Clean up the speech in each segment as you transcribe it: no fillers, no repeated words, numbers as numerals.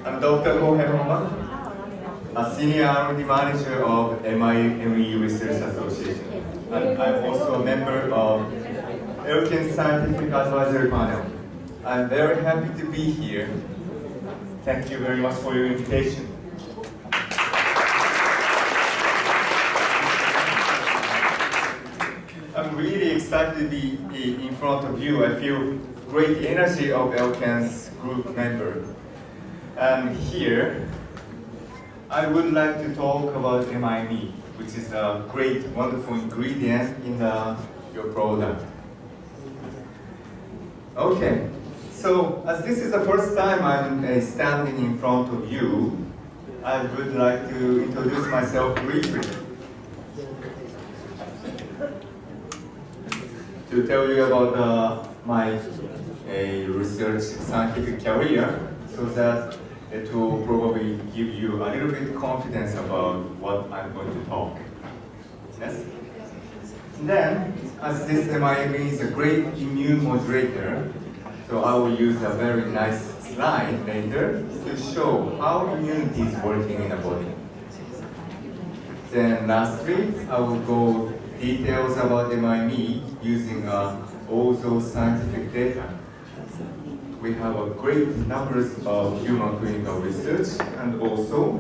I'm Dr. Ko Hong, a senior R&D manager of MIME Research Association, and I'm also a member of European Scientific Advisory Panel. I'm very happy to be here. Thank you very much for your invitation. I'm really excited to be in front of you. I feel great energy of Elkan's group member. And here, I would like to talk about MIME, which is a great, wonderful ingredient in your product. Okay, so as this is the first time I'm standing in front of you, I would like to introduce myself briefly. To tell you about my research scientific career, so that it will probably give you a little bit confidence about what I'm going to talk. Yes? And then, as this MIME is a great immune modulator, so I will use a very nice slide later to show how immunity is working in the body. Then lastly, I will go details about MIME using all those scientific data. We have a great numbers of human clinical research and also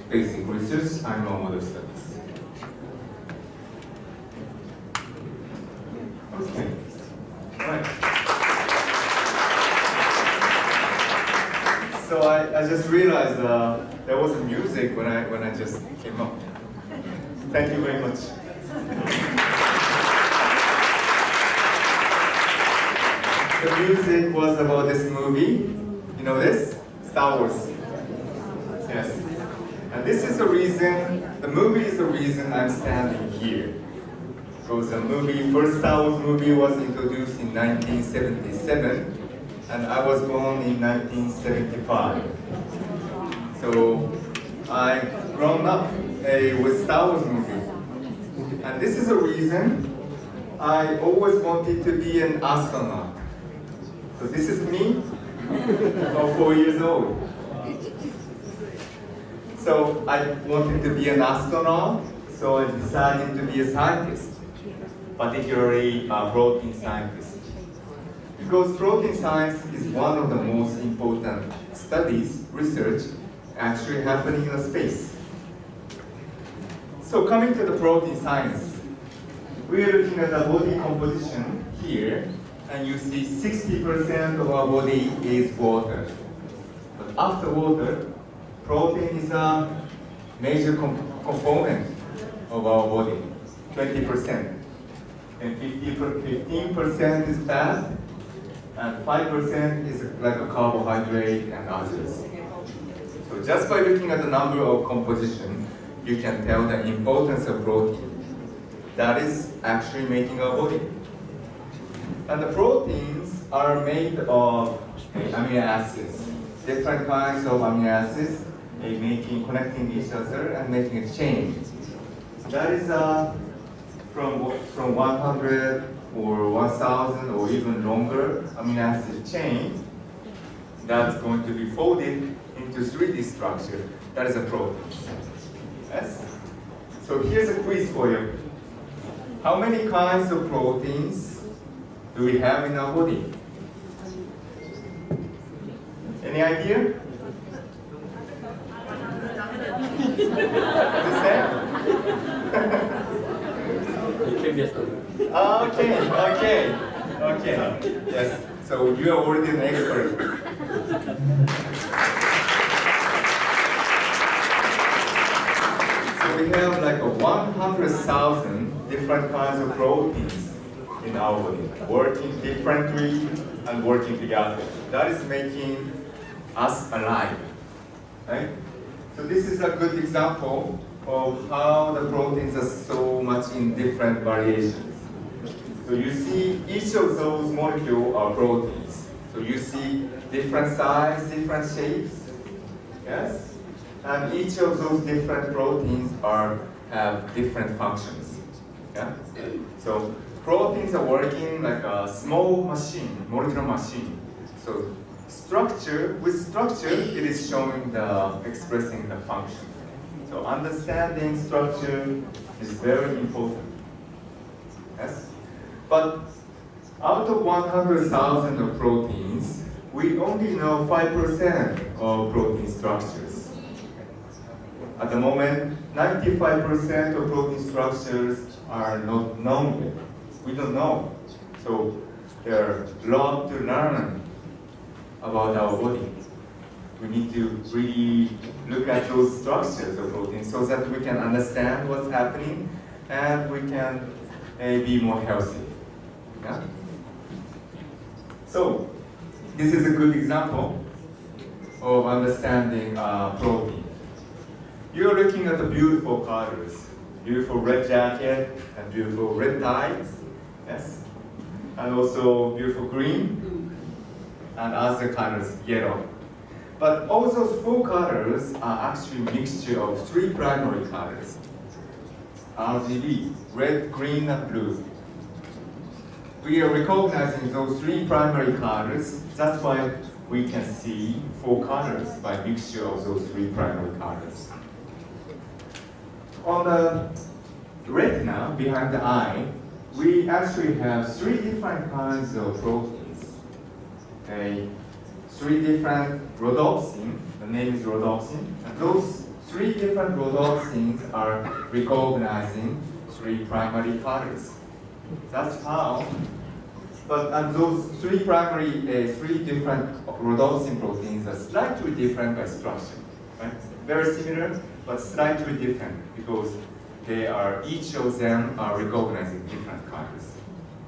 basic research animal model studies. Okay, right. So I just realized there was a music when I just came up. Thank you very much. The music was about this movie. You know this? Star Wars. Yes. And this is the reason, the movie is the reason I'm standing here. Because the first Star Wars movie was introduced in 1977, and I was born in 1975. So I've grown up with Star Wars movie. And this is the reason I always wanted to be an astronaut. So this is me, 4 years old. So I wanted to be an astronaut, so I decided to be a scientist, particularly a protein scientist. Because protein science is one of the most important studies, research, actually happening in space. So coming to the protein science, we are looking at the body composition here, and you see 60% of our body is water. But after water, protein is a major component of our body, 20%. And 15% is fat, and 5% is like a carbohydrate and others. So just by looking at the number of composition, you can tell the importance of protein. That is actually making our body. And the proteins are made of amino acids, different kinds of amino acids, connecting each other and making a chain. That is from 100 or 1,000 or even longer amino acid chain that's going to be folded into 3D structure. That is a protein. Yes? So here's a quiz for you. How many kinds of proteins do we have in our body? Any idea? What is that? Okay. Yes. So you are already an expert. So we have like 100,000 different kinds of proteins in our body, working differently and working together. That is making us alive, right? So this is a good example of how the proteins are so much in different variations. So you see each of those molecules are proteins. So you see different size, different shapes, yes? And each of those different proteins have different functions, yeah? So proteins are working like a small machine, molecular machine. So with structure, it is showing expressing the function. So understanding structure is very important. Yes? But out of 100,000 of proteins, we only know 5% of protein structures. At the moment, 95% of protein structures are not known yet. We don't know. So there's a lot to learn about our body. We need to really look at those structures of protein so that we can understand what's happening and we can be more healthy. Yeah? So, this is a good example of understanding protein. You're looking at the beautiful colors. Beautiful red jacket and beautiful red tie. Yes? And also beautiful green and other colors, yellow. But all those four colors are actually a mixture of three primary colors. RGB, red, green, and blue. We are recognizing those three primary colors. That's why we can see four colors by mixture of those three primary colors. On the retina, behind the eye, we actually have three different kinds of proteins. Okay. Three different rhodopsin, the name is rhodopsin, and those three different rhodopsins are recognizing three primary colors. That's how, and those three different rhodopsin proteins are slightly different by structure, right? Very similar, but slightly different because each of them are recognizing different colors.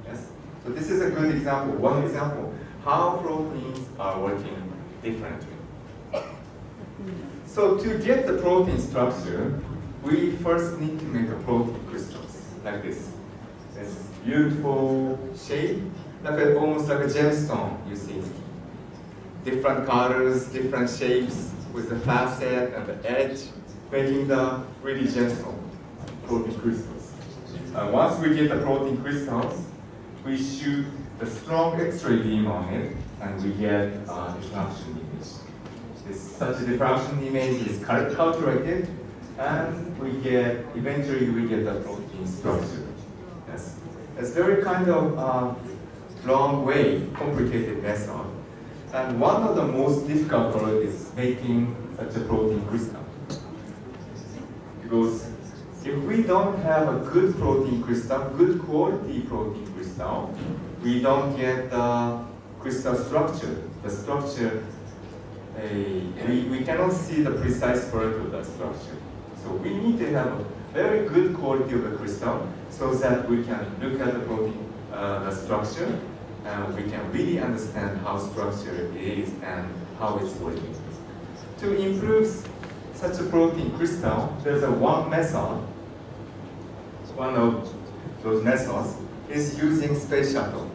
Yes? So this is a good example, one example, how proteins are working differently. So to get the protein structure, we first need to make a protein crystals, like this. This beautiful shape, almost like a gemstone, you see. Different colors, different shapes, with the facet and the edge, making the really gemstone protein crystals. Once we get the protein crystals, we shoot the strong X-ray beam on it, and we get a diffraction image. Such a diffraction image is calculated, and eventually we get the protein structure. Yes. It's very kind of long way, complicated method. And one of the most difficult part is making such a protein crystal. Because if we don't have a good protein crystal, good quality protein crystal, we don't get the crystal structure. The structure, we cannot see the precise part of the structure. So we need to have a very good quality of the crystal so that we can look at the protein, the structure, and we can really understand how structure is and how it's working. To improve such a protein crystal, there's one method. One of those methods is using space shuttle,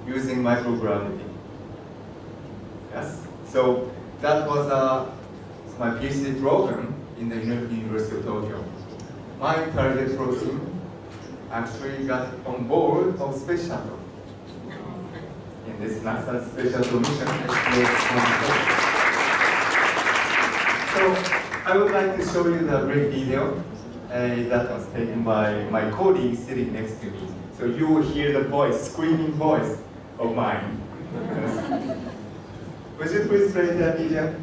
using microgravity. Yes? So that was my PhD program in the University of Tokyo. My target protein actually got on board of space shuttle. In this NASA space shuttle mission. So I would like to show you the brief video that was taken by my colleague sitting next to me. So you will hear the voice, screaming voice of mine. Would you please play that video?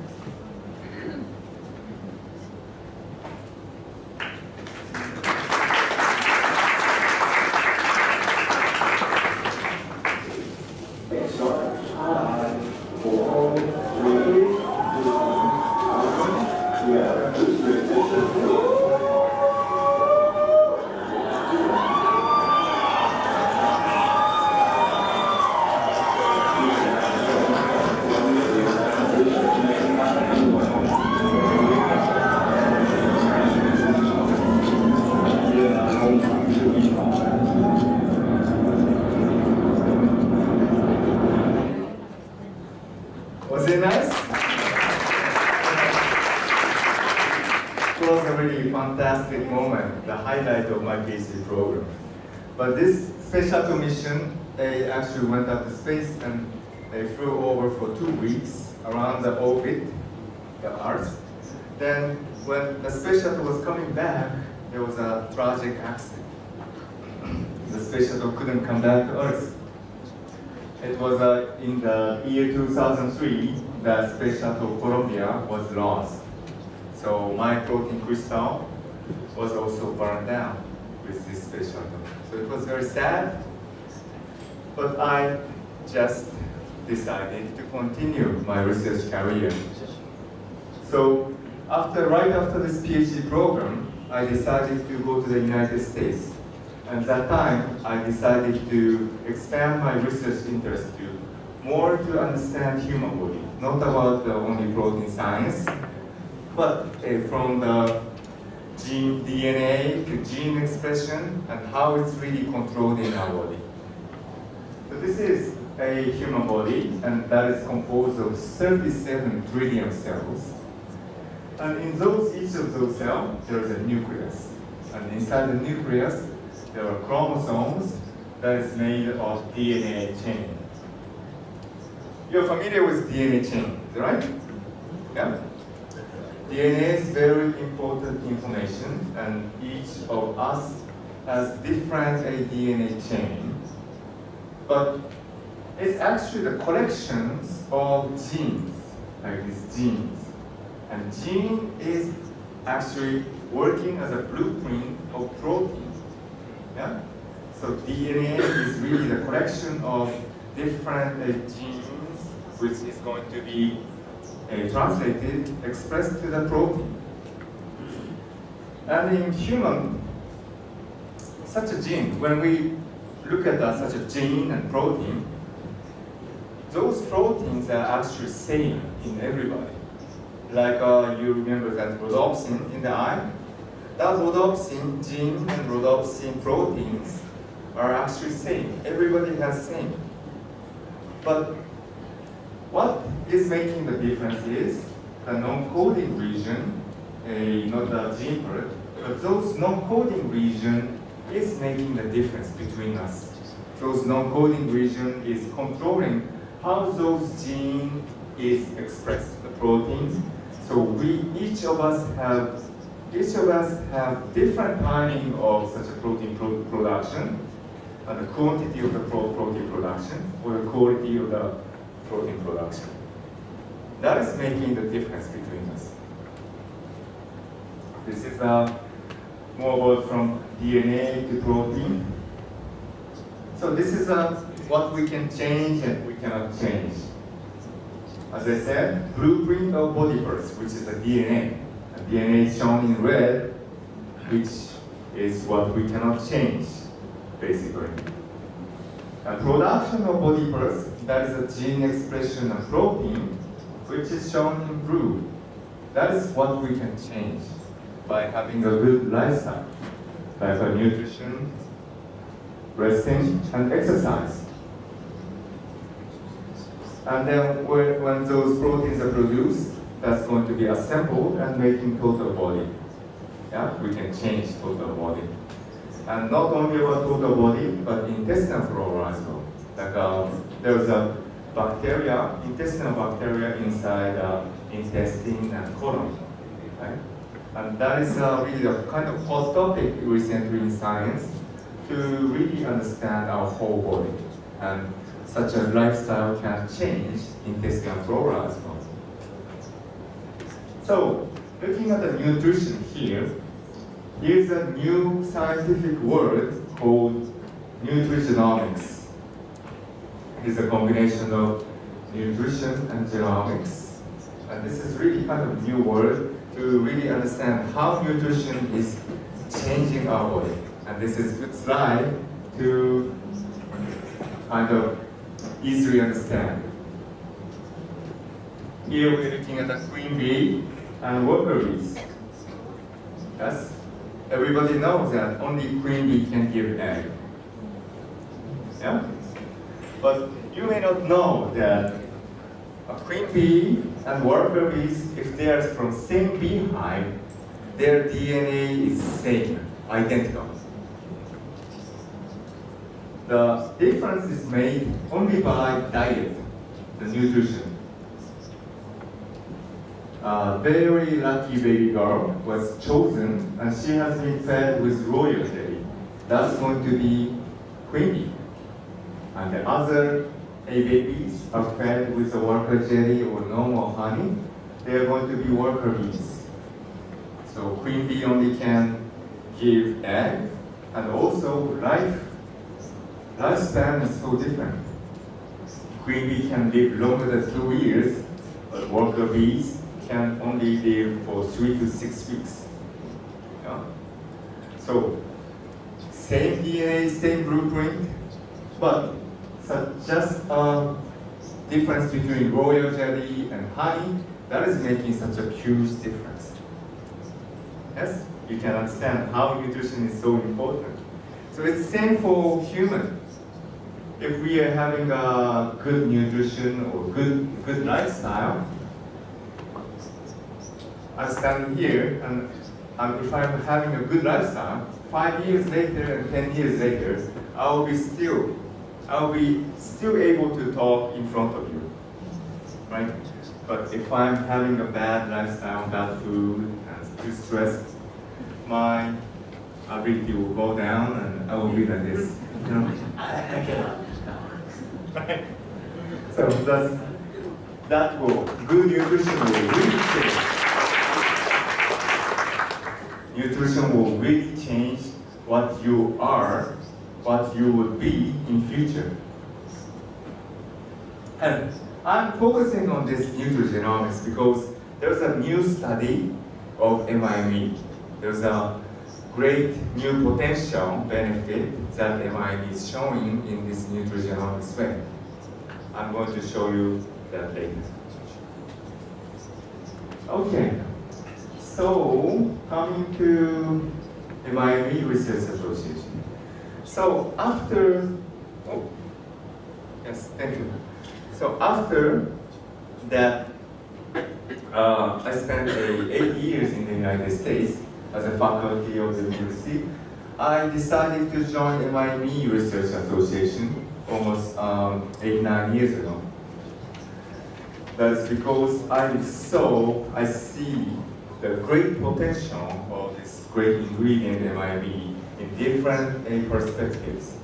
Was it nice? It was a really fantastic moment, the highlight of my PhD program. But this space shuttle mission, they actually went up to space and they flew over for 2 weeks. around the orbit, the Earth. Then when the space shuttle was coming back, there was a tragic accident. The space shuttle couldn't come back to Earth. It was in the year 2003, the space shuttle Columbia was lost. So my protein crystal was also burned down with this space shuttle. So it was very sad, but I just decided to continue my research career. So right after this PhD program, I decided to go to the United States. And that time, I decided to expand my research interest more to understand human body, not about the only protein science, but from the gene DNA to gene expression and how it's really controlled in our body. So this is a human body, and that is composed of 37 trillion cells. And in each of those cells, there is a nucleus. And inside the nucleus, there are chromosomes that is made of DNA chain. You're familiar with DNA chain, right? Yeah? DNA is very important information, and each of us has different DNA chain. But it's actually the collections of genes, like these genes. And gene is actually working as a blueprint of protein. Yeah? So DNA is really the collection of different genes, which is going to be translated, expressed to the protein. And in human, such a gene, when we look at such a gene and protein, those proteins are actually same in everybody. Like you remember that rhodopsin in the eye? That rhodopsin gene and rhodopsin proteins are actually same. Everybody has same. But what is making the difference is the non-coding region, not the gene part, but those non-coding region is making the difference between us. Those non-coding region is controlling how those gene is expressed, the proteins. So each of us have different timing of such a protein production, and the quantity of the protein production, or the quality of the protein production. That is making the difference between us. This is more about from DNA to protein. So this is what we can change and we cannot change. As I said, blueprint of body parts, which is the DNA. The DNA is shown in red, which is what we cannot change, basically. And production of body parts, that is a gene expression of protein, which is shown in blue. That is what we can change by having a good lifestyle, like a nutrition, resting, and exercise. And then when those proteins are produced, that's going to be assembled and making total body. Yeah, we can change total body. And not only about total body, but intestinal flora as well. Like there's a bacteria, intestinal bacteria inside intestine and colon, right? And that is really a kind of hot topic recently in science to really understand our whole body. And such a lifestyle can change intestinal flora as well. So, looking at the nutrition here, here's a new scientific word called nutrigenomics. It's a combination of nutrition and genomics. And this is really kind of a new word to really understand how nutrition is changing our body. And this is a good slide to kind of easily understand. Here we're looking at the queen bee and worker bees. Yes? Everybody knows that only queen bee can give egg. Yeah? But you may not know that a queen bee and worker bees, if they are from same beehive, their DNA is same, identical. The difference is made only by diet, the nutrition. a very lucky baby girl was chosen, and she has been fed with royal jelly. That's going to be queen bee. And the other babies are fed with the worker jelly or normal honey. They are going to be worker bees. So queen bee only can give egg, and also lifespan is so different. Queen bee can live longer than 2 years, but worker bees can only live for 3 to 6 weeks. Yeah? So, same DNA, same blueprint, but just a difference between royal jelly and honey, that is making such a huge difference. Yes? You can understand how nutrition is so important. So it's the same for human. If we are having a good nutrition or good lifestyle, I'm standing here, and if I'm having a good lifestyle, 5 years later and 10 years later, I will be still able to talk in front of you, right? But if I'm having a bad lifestyle, bad food, and too stressed, my ability will go down, and I will be like this. You know, I cannot. Right? So good nutrition will really change. Nutrition will really change what you are, what you would be in future. And I'm focusing on this nutrigenomics because there's a new study of MIME. There's a great new potential benefit that MIME is showing in this nutrigenomics way. I'm going to show you that later. Okay, so coming to MIME Research Association. So after, yes, thank you. So after that, I spent 8 years in the United States as a faculty of the university. I decided to join MIME Research Association almost 8-9 years ago. That's because I see the great potential of this great ingredient MIME in different perspectives.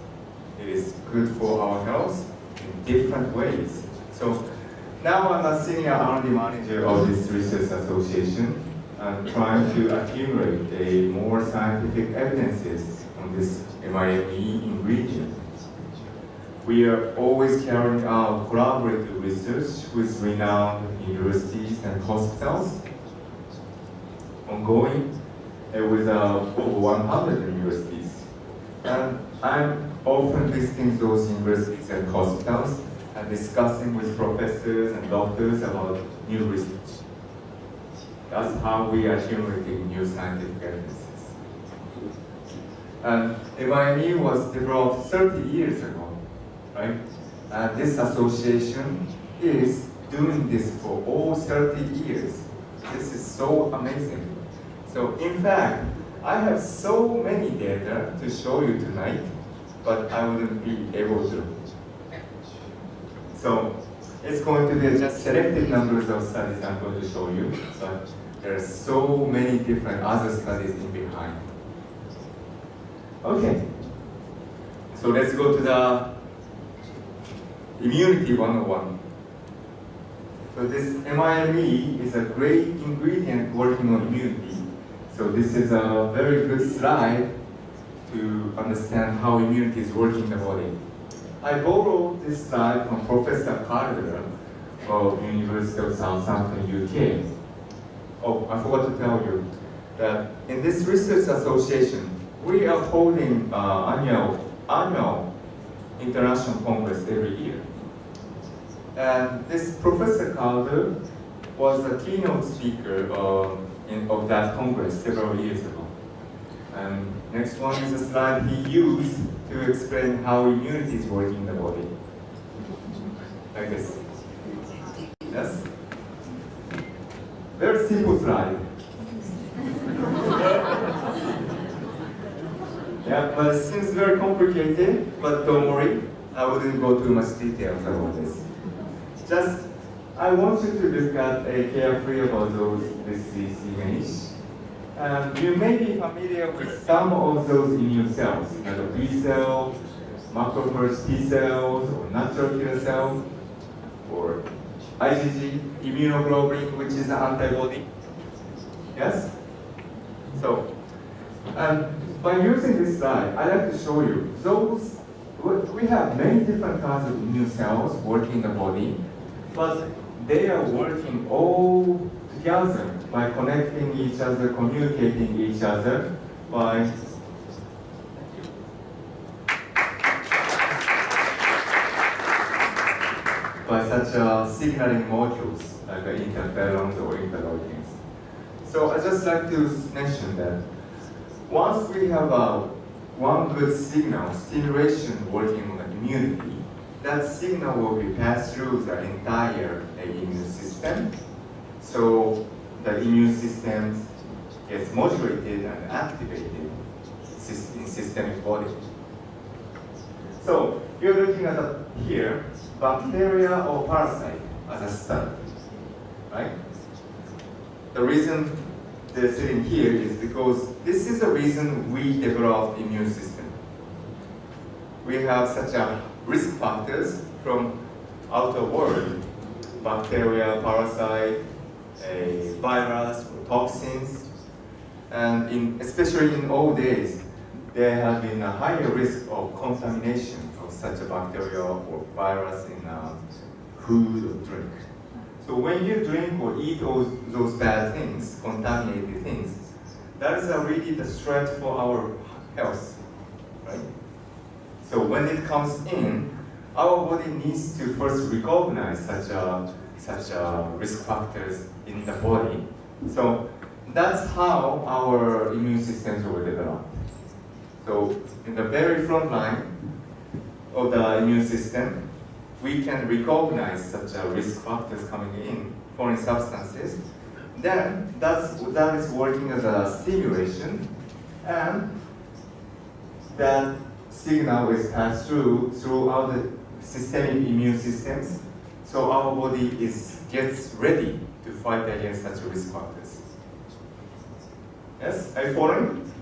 It is good for our health in different ways. So now I'm a senior R&D manager of this research association. I'm trying to accumulate more scientific evidences on this MIME ingredient. We are always carrying out collaborative research with renowned universities and hospitals, ongoing with over 100 universities. And I'm often visiting those universities and hospitals and discussing with professors and doctors about new research. That's how we are accumulating new scientific evidences. And MIME was developed 30 years ago, right? And this association is doing this for all 30 years. This is so amazing. So in fact, I have so many data to show you tonight, but I wouldn't be able to. So it's going to be just selected numbers of studies I'm going to show you, but there are so many different other studies in behind. Okay, so let's go to the immunity 101. So this MIME is a great ingredient working on immunity. So this is a very good slide to understand how immunity is working in the body. I borrowed this slide from Professor Carter of University of Southampton, UK. Oh, I forgot to tell you that in this research association, we are holding annual international congress every year. And this Professor Calder was a keynote speaker of that congress several years ago. And next one is a slide he used to explain how immunity is working in the body. Like this. Yes? Very simple slide. Yeah, but it seems very complicated, but don't worry, I wouldn't go too much details about this. Just I want you to look at carefully about this image. And you may be familiar with some of those immune cells, like B cell, macrophage T cells, or natural killer cell, or IgG, immunoglobulin, which is an antibody. Yes? So, and by using this slide, I'd like to show you those. We have many different kinds of immune cells working in the body, but they are working all together by connecting each other, communicating each other by such signaling modules like interferons or interleukins. So I just like to mention that once we have one good signal, stimulation working on the immunity, that signal will be passed through the entire immune system. So the immune system gets modulated and activated in systemic body. So you're looking at here, bacteria or parasite as a start, right? The reason they're sitting here is because this is the reason we developed immune system. We have such a risk factors from outer world, bacteria, parasite, a virus, or toxins, and especially in old days, there have been a higher risk of contamination of such a bacteria or virus in food or drink. So when you drink or eat those bad things, contaminated things, that is really the threat for our health, right? So when it comes in, our body needs to first recognize such risk factors in the body. So that's how our immune systems were developed. So in the very front line of the immune system, we can recognize such risk factors coming in, foreign substances. Then that is working as a stimulation, and that signal is passed throughout the systemic immune systems. So our body gets ready to fight against such risk factors. Yes, are you following?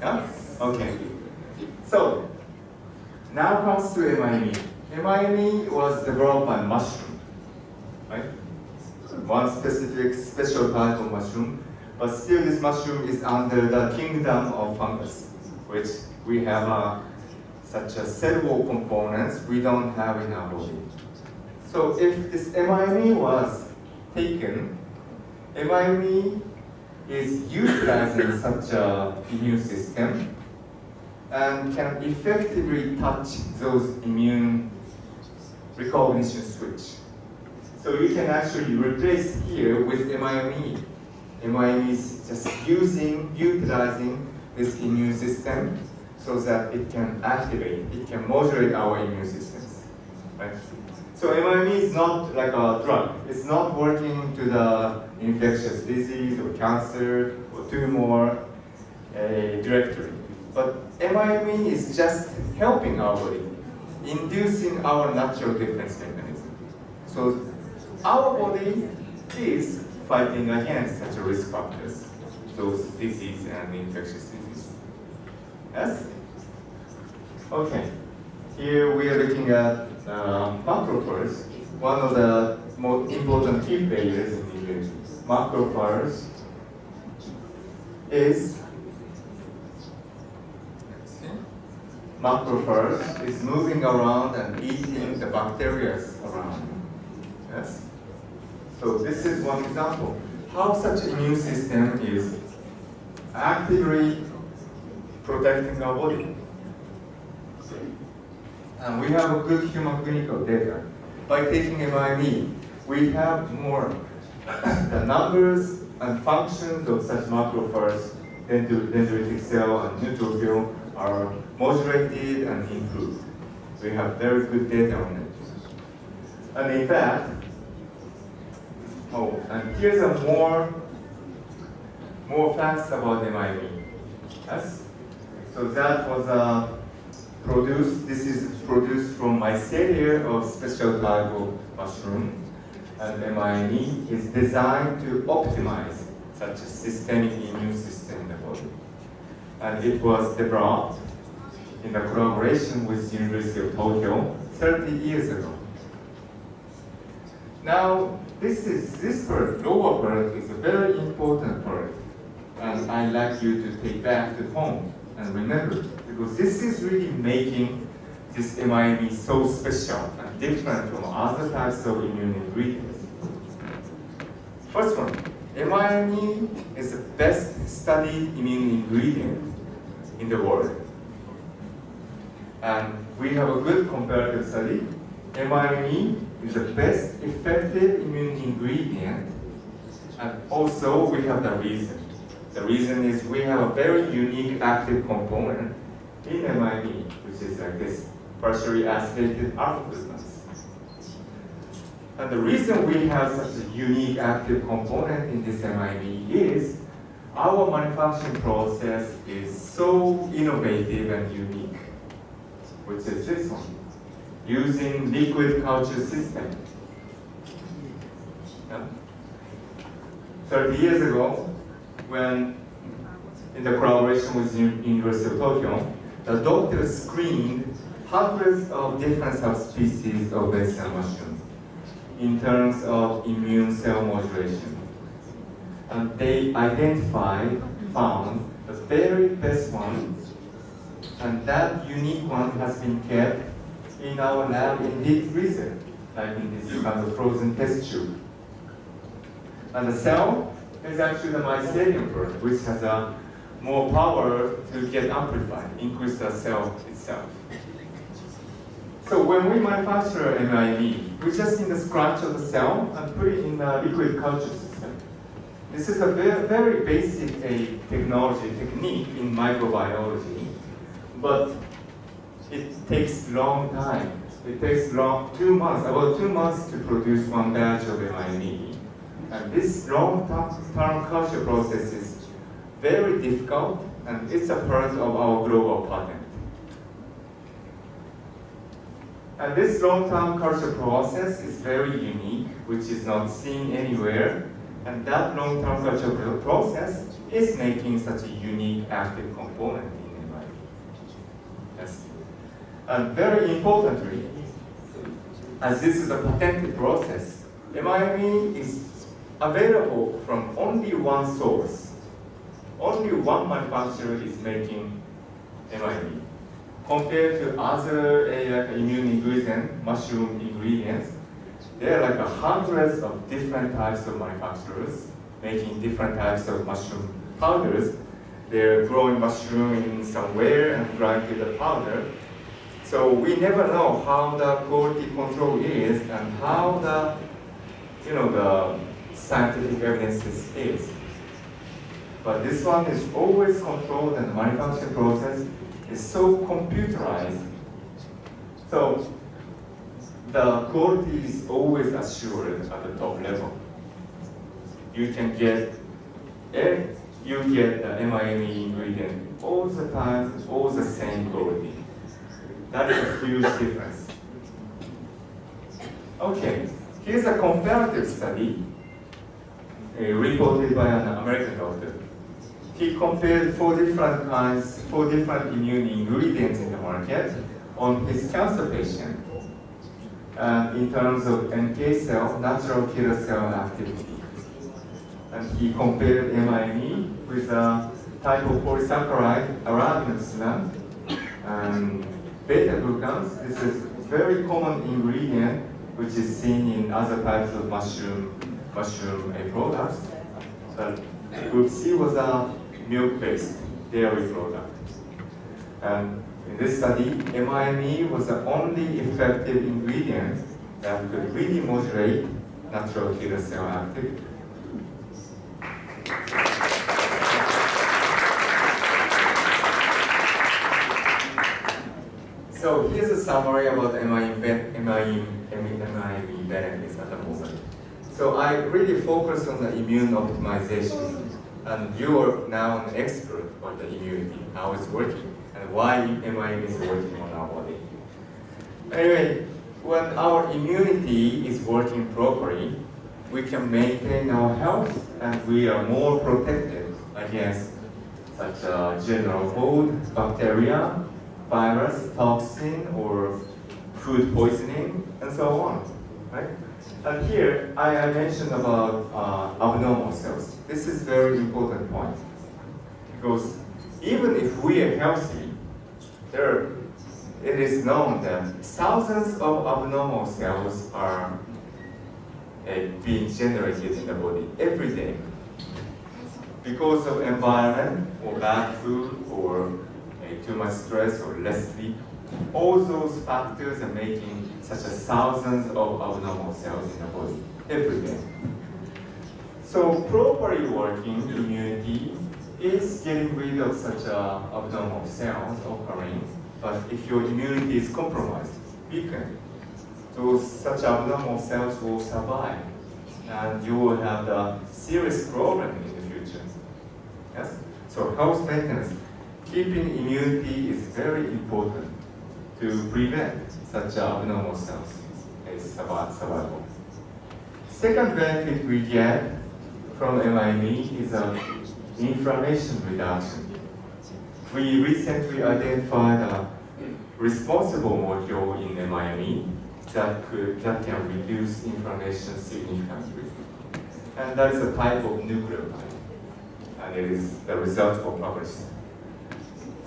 Yeah? Okay. So now comes to MIME. MIME was developed by mushroom, right? One special type of mushroom, but still this mushroom is under the kingdom of fungus, which we have such a cell wall components we don't have in our body. So if this MIME was taken, MIME is utilizing such an immune system and can effectively touch those immune recognition switch. So you can actually replace here with MIME. MIME is just utilizing this immune system so that it can activate, it can modulate our immune systems, right? So MIME is not like a drug. It's not working to the infectious disease or cancer or tumor directly. But MIME is just helping our body, inducing our natural defense mechanism. So our body is fighting against such risk factors, those disease and infectious disease. Yes? Okay. Here we are looking at macrophages, one of the most important key players in the macrophages is moving around and eating the bacteria around. Yes? So this is one example. How such immune system is actively protecting our body. And we have a good human clinical data. By taking MIME, we have more the numbers and functions of such macrophages, dendritic cell and neutrophil are modulated and improved. We have very good data on it. And in fact, and here's a more facts about MIME. Yes? So that was this is produced from mycelia of special type of mushroom. And MIME is designed to optimize such a systemic immune system in the body. And it was developed in a collaboration with the University of Tokyo 30 years ago. Now, this part, lower part, is a very important part. And I'd like you to take back to home and remember, because this is really making this MIME so special and different from other types of immune ingredients. First one, MIME is the best studied immune ingredient in the world. And we have a good comparative study. MIME is the best effective immune ingredient, and also we have the reason. The reason is we have a very unique active component in MIME, which is like this partially activated alpha glucans. And the reason we have such a unique active component in this MIME is our manufacturing process is so innovative and unique, which is this one, using liquid culture system. Yeah. 30 years ago, when in the collaboration with the University of Tokyo, the doctors screened hundreds of different subspecies of medicinal mushrooms in terms of immune cell modulation. And they found the very best one, and that unique one has been kept in our lab in deep freezer, like in this kind of frozen test tube. And the cell is actually the mycelium part, which has more power to get amplified, increase the cell itself. So when we manufacture MIME, we just need to scratch of the cell and put it in a liquid culture system. This is a very basic technique in microbiology, but it takes long time. It takes about 2 months to produce one batch of MIME. And this long-term culture process is very difficult, and it's a part of our global patent. And this long-term culture process is very unique, which is not seen anywhere. And that long-term culture process is making such a unique active component in MIME. Yes. And very importantly, as this is a patented process, MIME is available from only one source. Only one manufacturer is making MIME. Compared to other immune ingredient, mushroom ingredients, there are like hundreds of different types of manufacturers making different types of mushroom powders. They're growing mushroom in somewhere and grinding the powder. So we never know how the quality control is and how the scientific evidence is. But this one is always controlled, and the manufacturing process is so computerized. So the quality is always assured at the top level. You can get the MIME ingredient all the time, all the same quality. That is a huge difference. Okay, here's a comparative study reported by an American doctor. He compared four different immune ingredients in the market on his cancer patient in terms of NK cell, natural killer cell activity. And he compared MIME with a type of polysaccharide, arabinoxylan, and beta-glucans. This is a very common ingredient which is seen in other types of mushroom products. But group C was a milk-based dairy product. And in this study, MIME was the only effective ingredient that could really modulate natural killer cell activity. So here's a summary about MIME benefits at the moment. So I really focus on the immune optimization. And you are now an expert on the immunity, how it's working, and why MIME is working on our body. Anyway, when our immunity is working properly, we can maintain our health and we are more protected against such general cold, bacteria, virus, toxin, or food poisoning, and so on, right? And here, I mentioned about abnormal cells. This is very important point because even if we are healthy, it is known that thousands of abnormal cells are being generated in the body every day because of environment or bad food or too much stress or less sleep. All those factors are making such as thousands of abnormal cells in the body every day. So properly working immunity is getting rid of such abnormal cells occurring, but if your immunity is compromised, weakened, such abnormal cells will survive and you will have a serious problem in the future. Yes? So health maintenance, keeping immunity is very important to prevent such abnormal cells as survival. Second benefit we get from MIME is inflammation reduction. We recently identified a responsible molecule in MIME that can reduce inflammation significantly. And that is a type of nucleotide. And it is the result of published.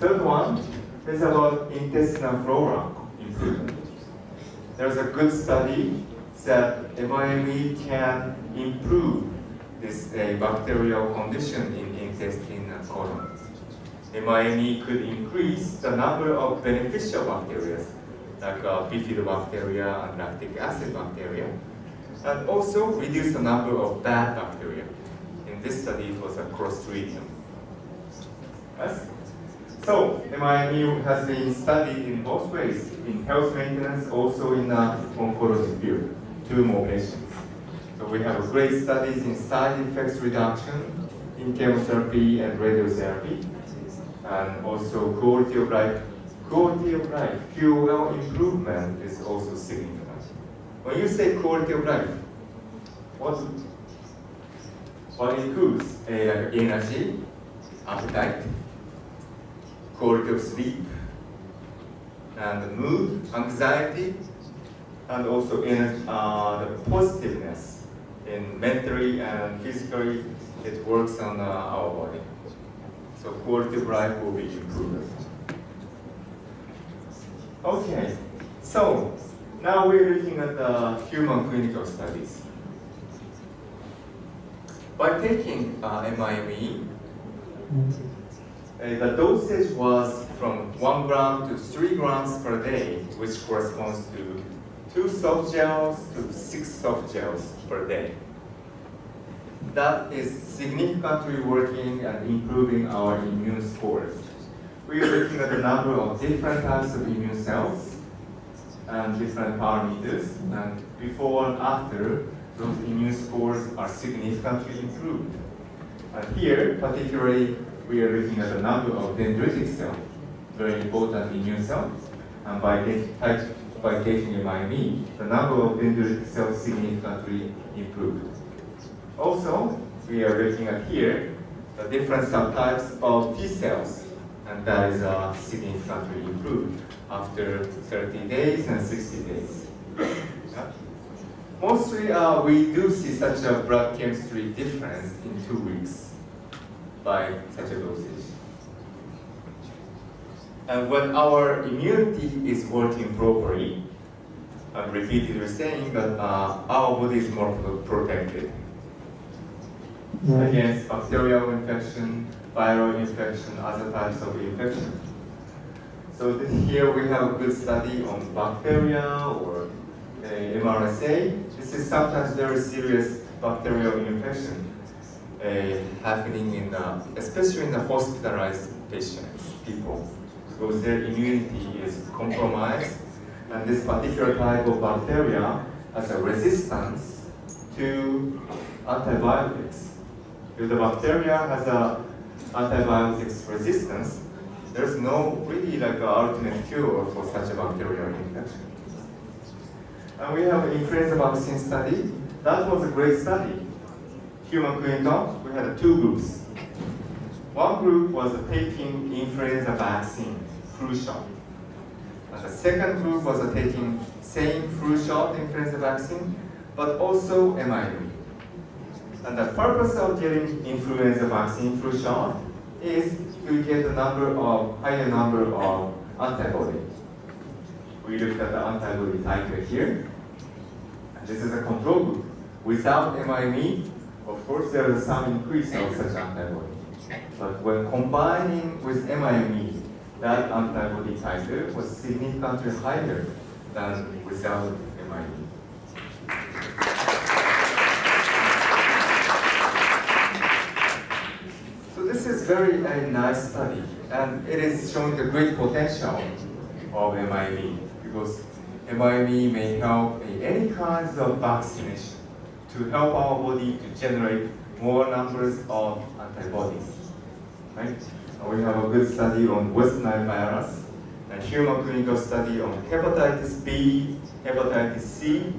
Third one is about intestinal flora improvement. There's a good study that MIME can improve this bacterial condition in intestine and colon. MIME could increase the number of beneficial bacteria, like bifidobacteria and lactic acid bacteria, and also reduce the number of bad bacteria. In this study, it was a Clostridium. Yes? So, MIME has been studied in both ways, in health maintenance, also in the oncology field, 2 more patients. So we have great studies in side effects reduction, in chemotherapy and radiotherapy, and also quality of life. Quality of life, QOL improvement is also significant. When you say quality of life, what includes like energy, appetite, quality of sleep, and mood, anxiety, and also the positiveness in mentally and physically. It works on our body. So quality of life will be improved. Okay, so now we're looking at the human clinical studies. By taking MIME, the dosage was from 1 gram to 3 grams per day, which corresponds to 2 soft gels to 6 soft gels per day. That is significantly working and improving our immune scores. We are looking at the number of different types of immune cells and different parameters, and before and after, those immune scores are significantly improved. And here, particularly, we are looking at the number of dendritic cells, very important immune cells, and by taking MIME, the number of dendritic cells significantly improved. Also, we are looking at here the different subtypes of T cells, and that is significantly improved after 30 days and 60 days. Yeah. Mostly, we do see such a blood chemistry difference in 2 weeks by such a dosage. And when our immunity is working properly, I'm repeatedly saying that our body is more protected against bacterial infection, viral infection, other types of infection. So here we have a good study on bacteria or MRSA. This is sometimes very serious bacterial infection happening in especially in the hospitalized patients, people, because their immunity is compromised, and this particular type of bacteria has a resistance to antibiotics. If the bacteria has a antibiotics resistance, there's no really like an ultimate cure for such a bacterial infection. And we have an influenza vaccine study that was a great study. Human clinical, we had two groups. One group was taking influenza vaccine, flu shot. And the second group was taking same flu shot, influenza vaccine, but also MIME. And the purpose of getting influenza vaccine flu shot is to get a higher number of antibody. We looked at the antibody titer here. And this is a control group. Without MIME, of course, there is some increase of such antibody. But when combining with MIME, that antibody titer was significantly higher than without MIME. So this is very nice study, and it is showing the great potential of MIME, because MIME may help in any kinds of vaccination to help our body to generate more numbers of antibodies. Right? We have a good study on West Nile virus, a human clinical study on hepatitis B, hepatitis C,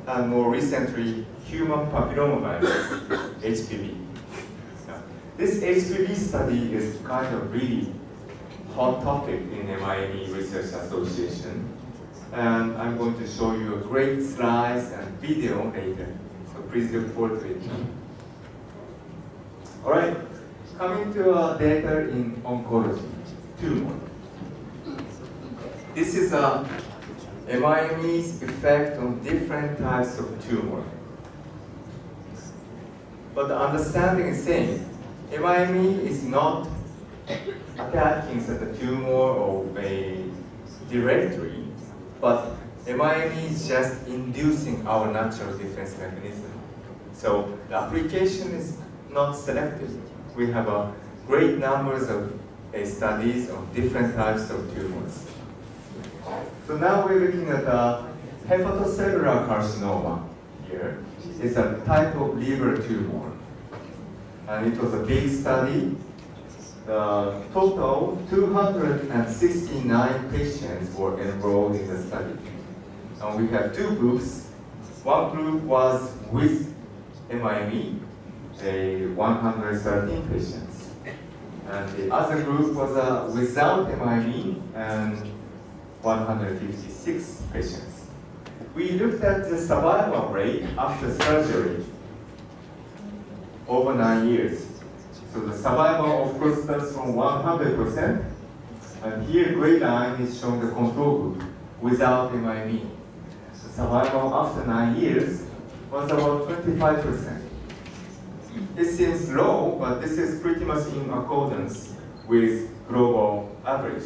and more recently, human papillomavirus, HPV. Now, this HPV study is kind of really hot topic in MIME Research Association, and I'm going to show you a great slides and video later, so please look forward to it. All right. Coming to data in oncology, tumor. This is MIME's effect on different types of tumor. But the understanding is saying, MIME is not attacking the tumor or a directly, but MIME is just inducing our natural defense mechanism. So the application is not selective. We have great numbers of studies on different types of tumors. So now we're looking at hepatocellular carcinoma here. It's a type of liver tumor. And it was a big study. The total 269 patients were enrolled in the study. And we had two groups. One group was with MIME, 113 patients. And the other group was without MIME and 156 patients. We looked at the survival rate after surgery over 9 years. So the survival, of course, starts from 100%. And here, gray line is showing the control group without MIME. The survival after 9 years was about 25%. It seems low, but this is pretty much in accordance with global average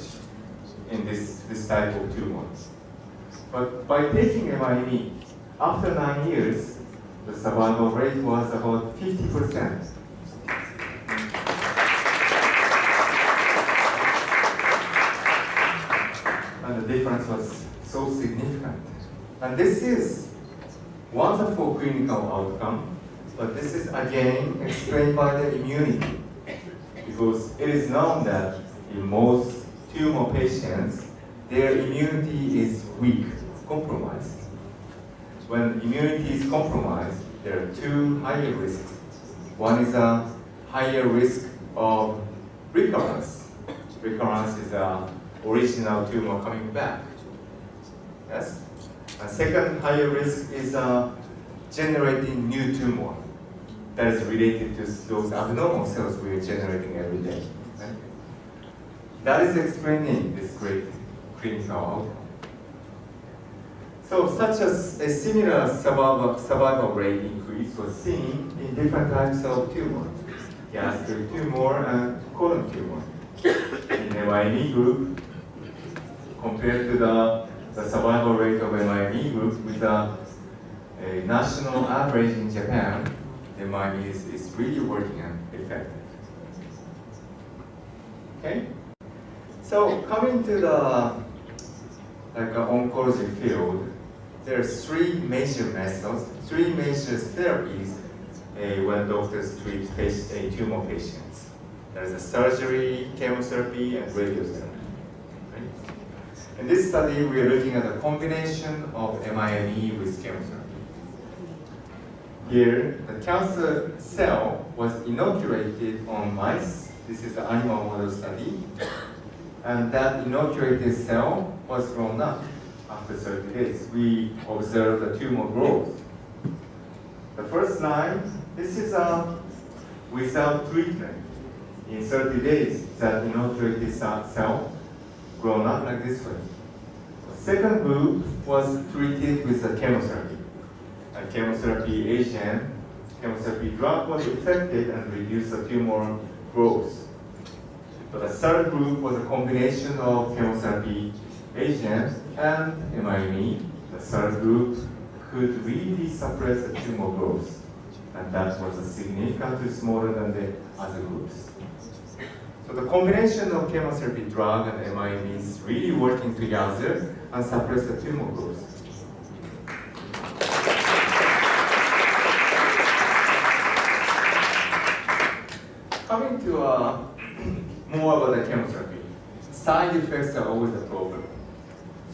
in this type of tumors. But by taking MIME, after 9 years, the survival rate was about 50%. And the difference was so significant. And this is wonderful clinical outcome. But this is again explained by the immunity, because it is known that in most tumor patients, their immunity is weak, compromised. When immunity is compromised, there are two higher risks. One is a higher risk of recurrence. Recurrence is an original tumor coming back. Yes? And second higher risk is generating new tumor that is related to those abnormal cells we are generating every day. Right? That is explaining this great clinical outcome. So such as a similar survival rate increase was seen in different types of tumor, gastric tumor and colon tumor. In the MIME group, compared to the survival rate of MIME group with a national average in Japan, MIME is really working and effective. Okay? So coming to the oncology field, there are three major methods, three major therapies when doctors treat tumor patients. There's a surgery, chemotherapy, and radiotherapy. Right? In this study, we are looking at a combination of MIME with chemotherapy. Here, the cancer cell was inoculated on mice. This is an animal model study. And that inoculated cell was grown up after 30 days. We observed the tumor growth. The first line, this is without treatment. In 30 days, that inoculated cell grown up like this way. The second group was treated with a chemotherapy. A chemotherapy agent, chemotherapy drug was effective and reduced the tumor growth. But the third group was a combination of chemotherapy agent and MIME. The third group could really suppress the tumor growth, and that was significantly smaller than the other groups. So the combination of chemotherapy drug and MIME is really working together and suppress the tumor growth. Coming to more about the chemotherapy, side effects are always a problem.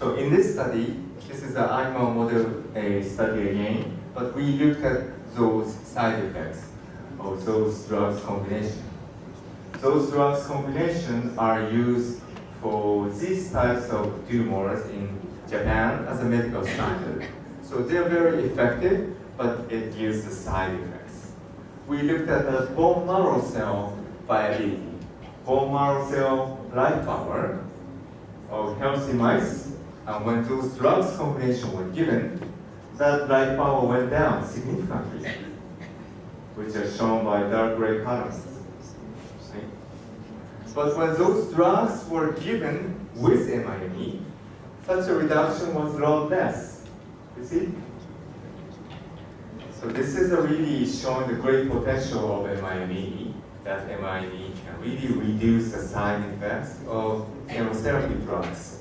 So in this study, this is an animal model study again, but we looked at those side effects of those drugs combination. Those drugs combination are used for these types of tumors in Japan as a medical standard. So they're very effective, but it gives the side effects. We looked at the bone marrow cell viability, bone marrow cell life power of healthy mice, and when those drugs combination were given, that life power went down significantly, which are shown by dark gray colors. But when those drugs were given with MIME, such a reduction was a lot less. You see? So this is really showing the great potential of MIME, that MIME can really reduce the side effects of chemotherapy drugs.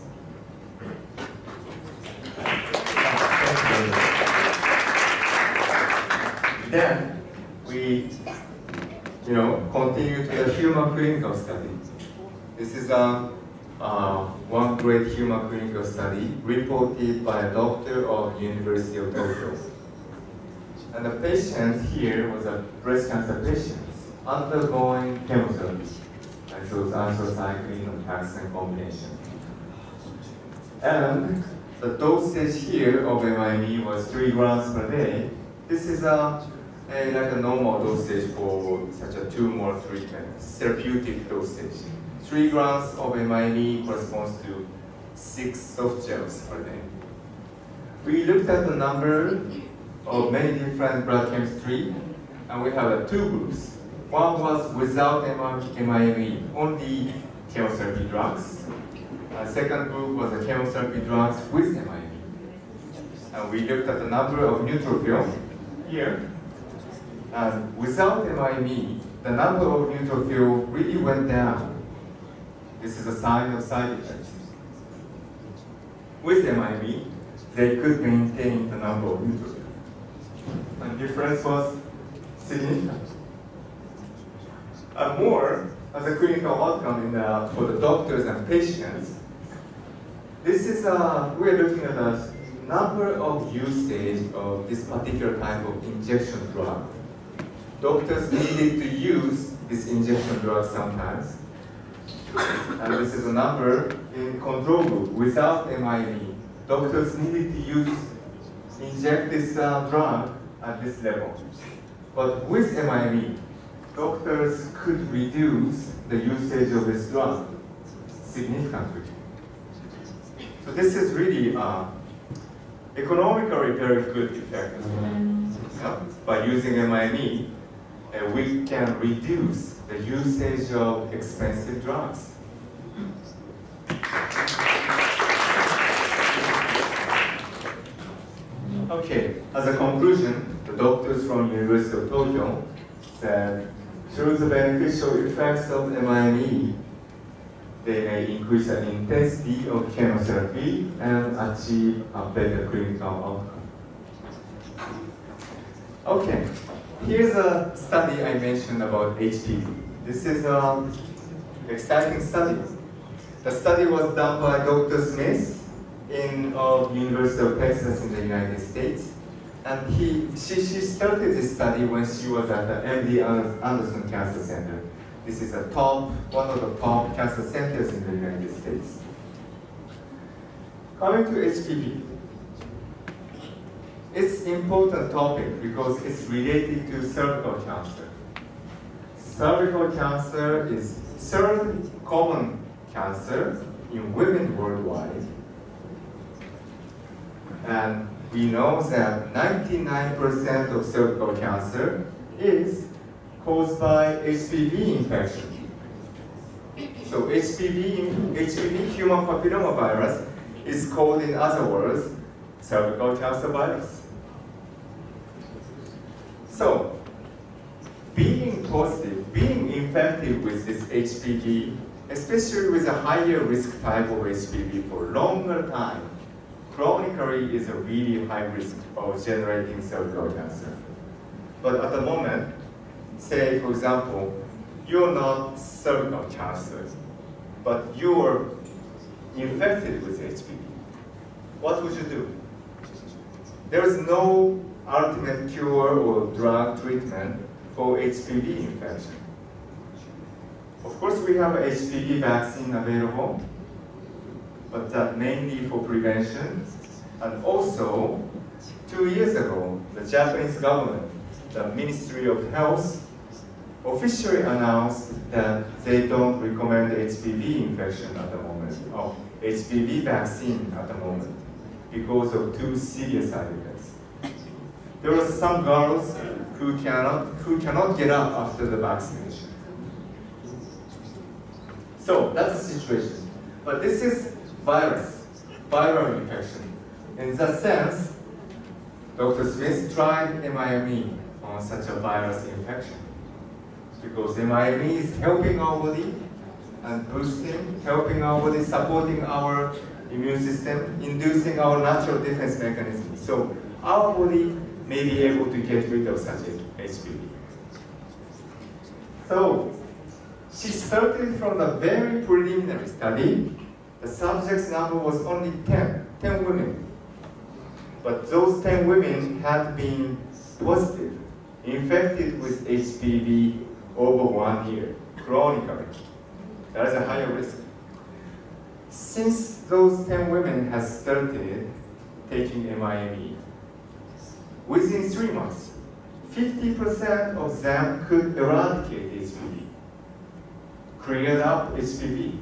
Then we continue to the human clinical study. This is one great human clinical study reported by a doctor of University of Tokyo. And the patient here was a breast cancer patient undergoing chemotherapy, like those anthracycline and taxane combination. And the dosage here of MIME was 3 grams per day. This is like a normal dosage for such a tumor treatment, therapeutic dosage. 3 grams of MIME corresponds to 6 soft gels per day. We looked at the number of many different blood chemistry, and we have 2 groups. One was without MIME, only chemotherapy drugs. The second group was the chemotherapy drugs with MIME. And we looked at the number of neutrophils here. And without MIME, the number of neutrophils really went down. This is a sign of side effects. With MIME, they could maintain the number of neutrophils. And the difference was significant. And more, as a clinical outcome for the doctors and patients, this is we're looking at the number of usage of this particular type of injection drug. Doctors needed to use this injection drug sometimes. And this is a number in control group without MIME. Doctors needed to inject this drug at this level. But with MIME, doctors could reduce the usage of this drug significantly. So this is really economically very good effect as well. By using MIME, we can reduce the usage of expensive drugs. Okay, as a conclusion, the doctors from University of Tokyo said, through the beneficial effects of MIME, they may increase the intensity of chemotherapy and achieve a better clinical outcome. Okay, here's a study I mentioned about HPV. This is an exciting study. The study was done by Dr. Smith of University of Texas in the United States. And she started this study when she was at the MD Anderson Cancer Center. This is one of the top cancer centers in the United States. Coming to HPV. It's an important topic because it's related to cervical cancer. Cervical cancer is third common cancer in women worldwide. And we know that 99% of cervical cancer is caused by HPV infection. So HPV, human papillomavirus, is called in other words, cervical cancer virus. So, being positive, being infected with this HPV, especially with a higher risk type of HPV for longer time, chronically is a really high risk of generating cervical cancer. But at the moment, say for example, you're not cervical cancer, but you're infected with HPV. What would you do? There is no ultimate cure or drug treatment for HPV infection. Of course, we have HPV vaccine available, but that mainly for prevention. And also, 2 years ago, the Japanese government, the Ministry of Health, officially announced that they don't recommend HPV infection at the moment, or HPV vaccine at the moment, because of 2 serious side effects. There are some girls who cannot get up after the vaccination. So that's the situation. But this is viral infection. In that sense, Dr. Smith tried MIME on such a virus infection. Because MIME is helping our body and boosting, helping our body, supporting our immune system, inducing our natural defense mechanism. So our body may be able to get rid of such HPV. So she started from a very preliminary study. The subject's number was only 10 women. But those 10 women had been positive, infected with HPV over 1 year, chronically. That is a higher risk. Since those 10 women have started taking MIME, within 3 months, 50% of them could eradicate HPV, cleared up HPV.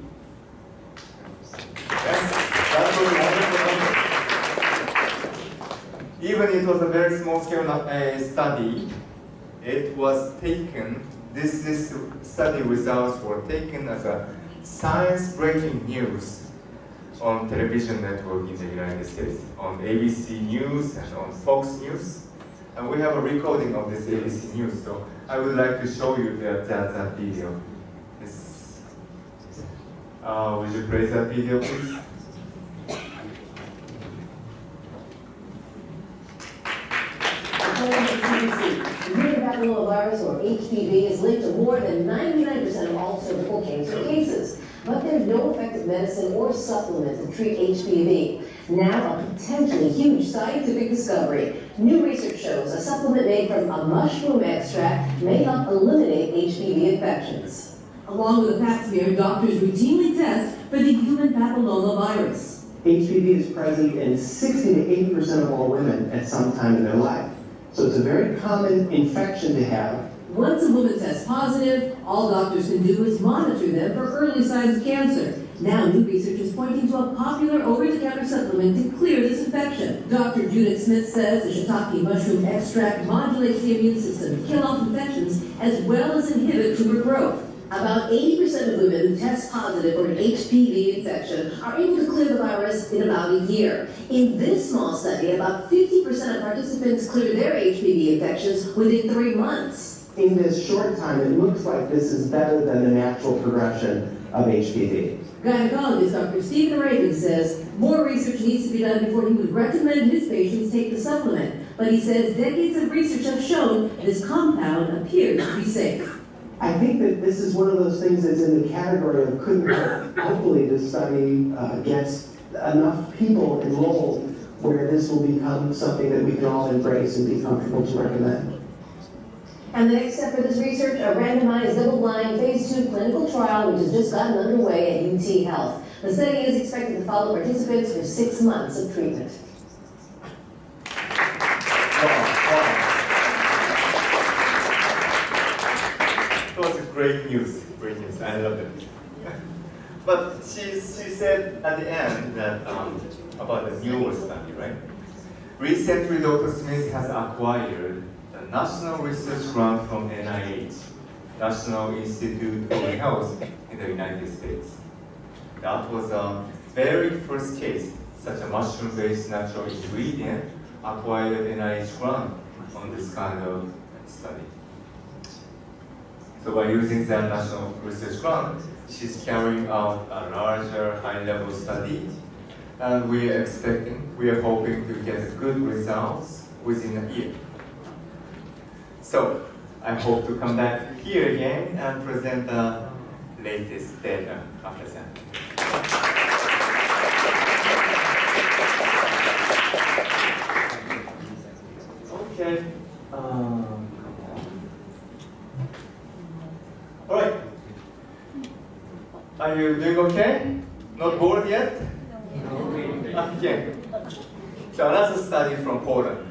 That was wonderful number. Even it was a very small scale study, it was taken, this study results were taken as a science breaking news on television network in the United States, on ABC News and on Fox News. And we have a recording of this ABC News, so I would like to show you that video. Would you play that video, please? According to the CDC, human papillomavirus, or HPV, is linked to more than 99% of all cervical cancer cases. But there's no effective medicine or supplement to treat HPV. Now, a potentially huge scientific discovery. New research shows a supplement made from a mushroom extract may help eliminate HPV infections. Along with a pap smear, doctors routinely test for the human papillomavirus. HPV is present in 60 to 80% of all women at some time in their life. So it's a very common infection to have. Once a woman tests positive, all doctors can do is monitor them for early signs of cancer. Now, new research is pointing to a popular over-the-counter supplement to clear this infection. Dr. Judith Smith says the shiitake mushroom extract modulates the immune system to kill off infections as well as inhibit tumor growth. About 80% of women who test positive for an HPV infection are able to clear the virus in about a year. In this small study, about 50% of participants cleared their HPV infections within 3 months. In this short time, it looks like this is better than the natural progression of HPV. Gynecologist Dr. Stephen Raven says more research needs to be done before he would recommend his patients take the supplement. But he says decades of research have shown this compound appears to be safe. I think that this is one of those things that's in the category of couldn't hurt. Hopefully this study gets enough people enrolled where this will become something that we can all embrace and be comfortable to recommend. And the next step for this research, a randomized, double-blind, phase 2 clinical trial, which has just gotten underway at UT Health. The study is expected to follow participants for 6 months of treatment. That was great news, great news. I love it. But she said at the end that about the newer study, right? Recently, Dr. Smith has acquired the National Research Grant from NIH, National Institute for Health in the United States. That was the very first case such a mushroom-based natural ingredient acquired NIH grant on this kind of study. So by using that National Research Grant, she's carrying out a larger high-level study, and we are hoping to get good results within a year. So I hope to come back here again and present the latest data after that. Okay. All right. Are you doing okay? Not bored yet? Okay. So another study from Poland.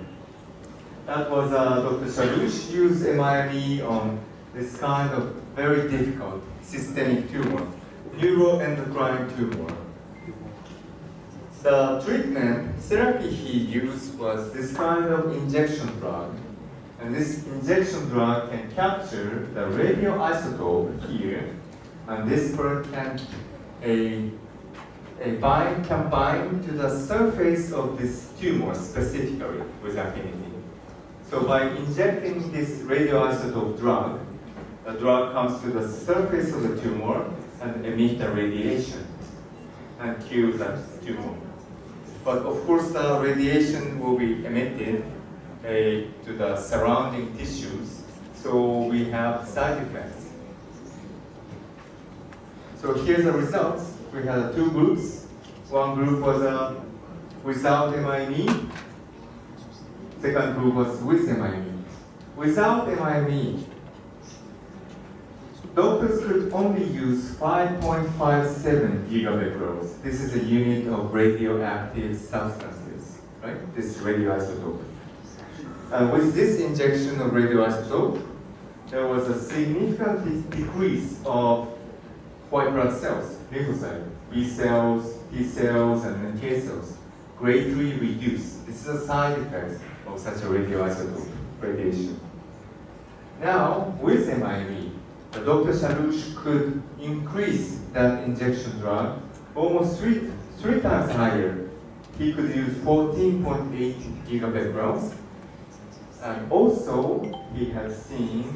That was Dr. Shalush used MIME on this kind of very difficult systemic tumor, neuroendocrine tumor. The treatment therapy he used was this kind of injection drug. And this injection drug can capture the radioisotope here, and this part can bind to the surface of this tumor specifically with affinity. So by injecting this radioisotope drug, the drug comes to the surface of the tumor and emits the radiation and kills that tumor. But of course, the radiation will be emitted to the surrounding tissues, so we have side effects. So here's the results. We had two groups. One group was without MIME. Second group was with MIME. Without MIME, doctors could only use 5.57 gigabecquerels. This is a unit of radioactive substances, right? This radioisotope. With this injection of radioisotope, there was a significant decrease of white blood cells, lymphocytes, B cells, T cells, and NK cells, greatly reduced. This is a side effect of such a radioisotope radiation. Now, with MIME, Dr. Shalush could increase that injection drug almost three times higher. He could use 14.8 gigabecquerels. And also, he has seen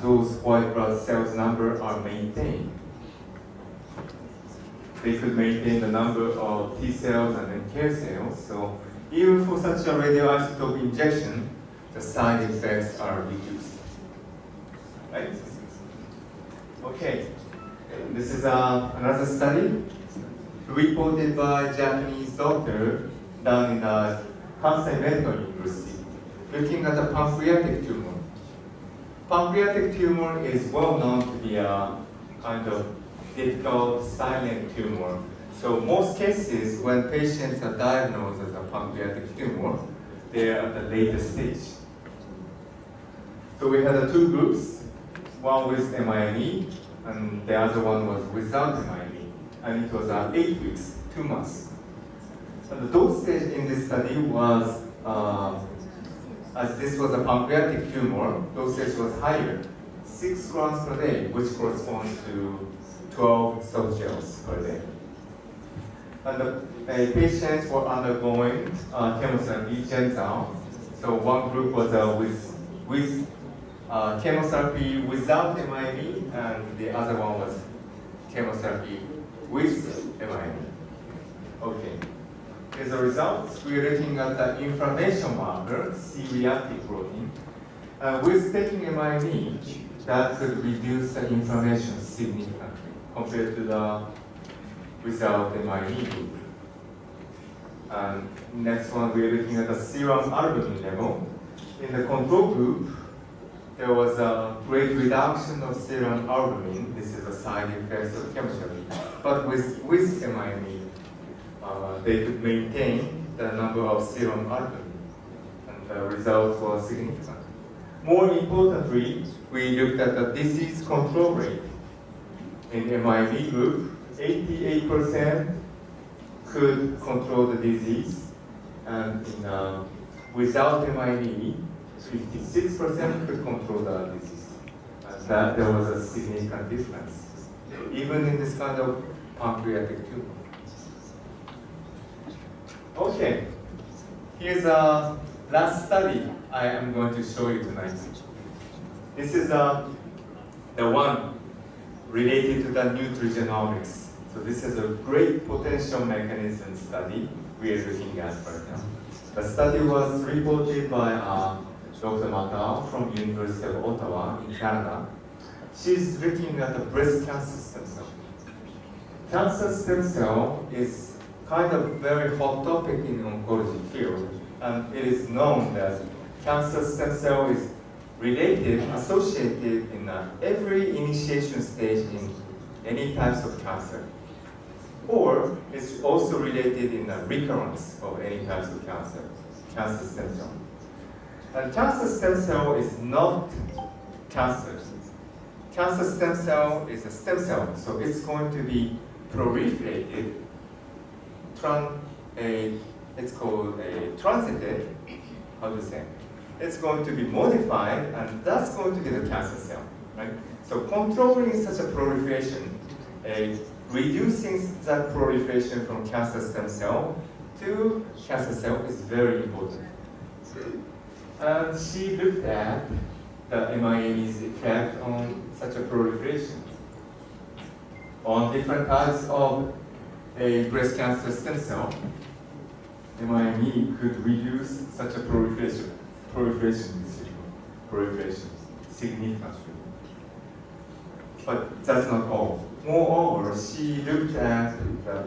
those white blood cells number are maintained. They could maintain the number of T cells and NK cells. So even for such a radioisotope injection, the side effects are reduced. Right? Okay. This is another study reported by a Japanese doctor done in Kansai Medical University, looking at the pancreatic tumor. Pancreatic tumor is well known to be a kind of difficult silent tumor. So most cases, when patients are diagnosed as a pancreatic tumor, they are at the later stage. So we had two groups, one with MIME, and the other one was without MIME. And it was 8 weeks, 2 months. And the dosage in this study was, as this was a pancreatic tumor, dosage was higher, 6 grams per day, which corresponds to 12 soft gels per day. And the patients were undergoing chemotherapy, Genzyme. So one group was with chemotherapy without MIME, and the other one was chemotherapy with MIME. Okay. As a result, we're looking at the inflammation marker, C-reactive protein. With taking MIME, that could reduce the inflammation significantly compared to the without MIME group. And next one, we are looking at the serum albumin level. In the control group, there was a great reduction of serum albumin. This is a side effect of chemotherapy. But with MIME, they could maintain the number of serum albumin, and the results were significant. More importantly, we looked at the disease control rate. In MIME group, 88% could control the disease, and without MIME, 56% could control the disease. And that there was a significant difference, even in this kind of pancreatic tumor. Okay, here's a last study I am going to show you tonight. This is the one related to the nutrigenomics. So this is a great potential mechanism study we are looking at right now. The study was reported by Dr. Matao from University of Ottawa in Canada. She's looking at the breast cancer stem cell. Cancer stem cell is kind of very hot topic in oncology field, and it is known that cancer stem cell is related, associated in every initiation stage in any types of cancer. Or it's also related in the recurrence of any types of cancer stem cell. And cancer stem cell is not cancer. Cancer stem cell is a stem cell, so it's going to be proliferated, it's called a transited, how to say? It's going to be modified, and that's going to be the cancer cell, right? So controlling such a proliferation, reducing that proliferation from cancer stem cell to cancer cell is very important. And she looked at the MIME's effect on such a proliferation. On different types of a breast cancer stem cell, MIME could reduce such a proliferation significantly. But that's not all. Moreover, she looked at the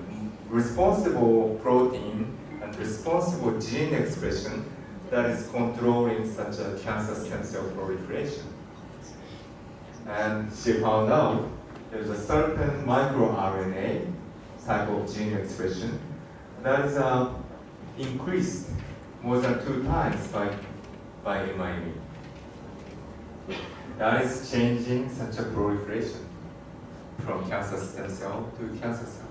responsible protein and responsible gene expression that is controlling such a cancer stem cell proliferation. And she found out there's a certain microRNA type of gene expression that is increased more than 2 times by MIME. That is changing such a proliferation from cancer stem cell to cancer cell.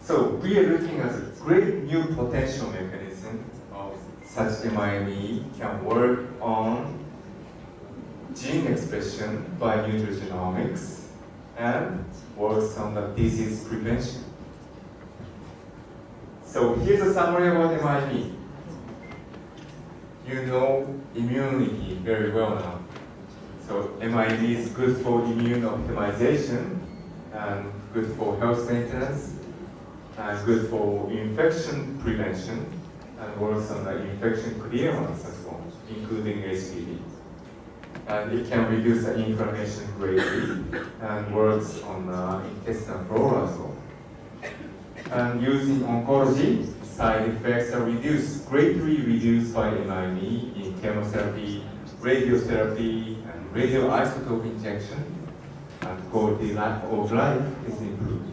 So we are looking at a great new potential mechanism of such MIME can work on gene expression by nutrigenomics and works on the disease prevention. So here's a summary about MIME. You know immunity very well now. So MIME is good for immune optimization and good for health maintenance and good for infection prevention and works on the infection clearance as well, including HPV. And it can reduce the inflammation greatly and works on the intestinal flora as well. And using oncology, side effects are greatly reduced by MIME in chemotherapy, radiotherapy, and radioisotope injection, and quality of life is improved.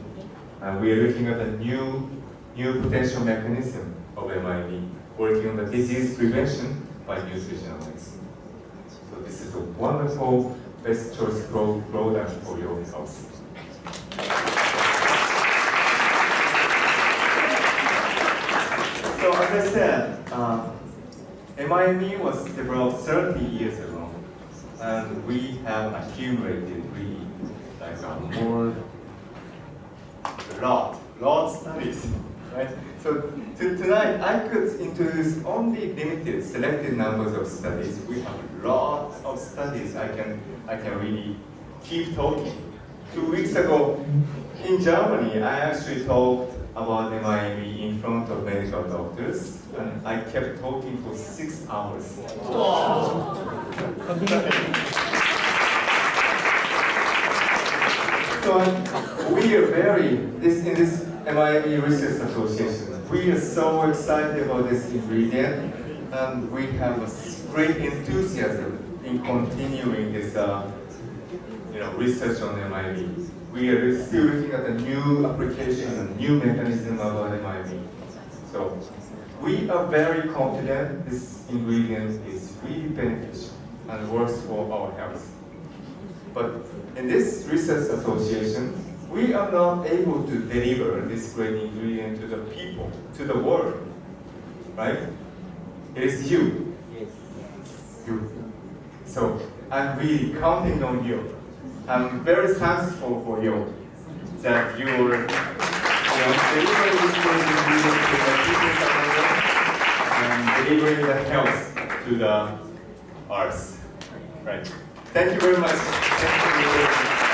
And we are looking at a new potential mechanism of MIME, working on the disease prevention by nutrigenomics. So this is a wonderful best choice product for your health. So as I said, MIME was developed 30 years ago, and we have accumulated really like lot studies, right? So tonight I could introduce only limited, selected numbers of studies. We have a lot of studies. I can really keep talking. 2 weeks ago in Germany, I actually talked about MIME in front of medical doctors, and I kept talking for 6 hours. So we are in this MIME Research Association, we are so excited about this ingredient, and we have a great enthusiasm in continuing this research on MIME. We are still looking at a new application and new mechanism about MIME. So we are very confident this ingredient is really beneficial and works for our health. But in this research association, we are not able to deliver this great ingredient to the people, to the world, right? It is you. You. So I'm really counting on you. I'm very thankful for you that you are delivering this great ingredient to the people and delivering the health to the earth. Right. Thank you very much. Thank you.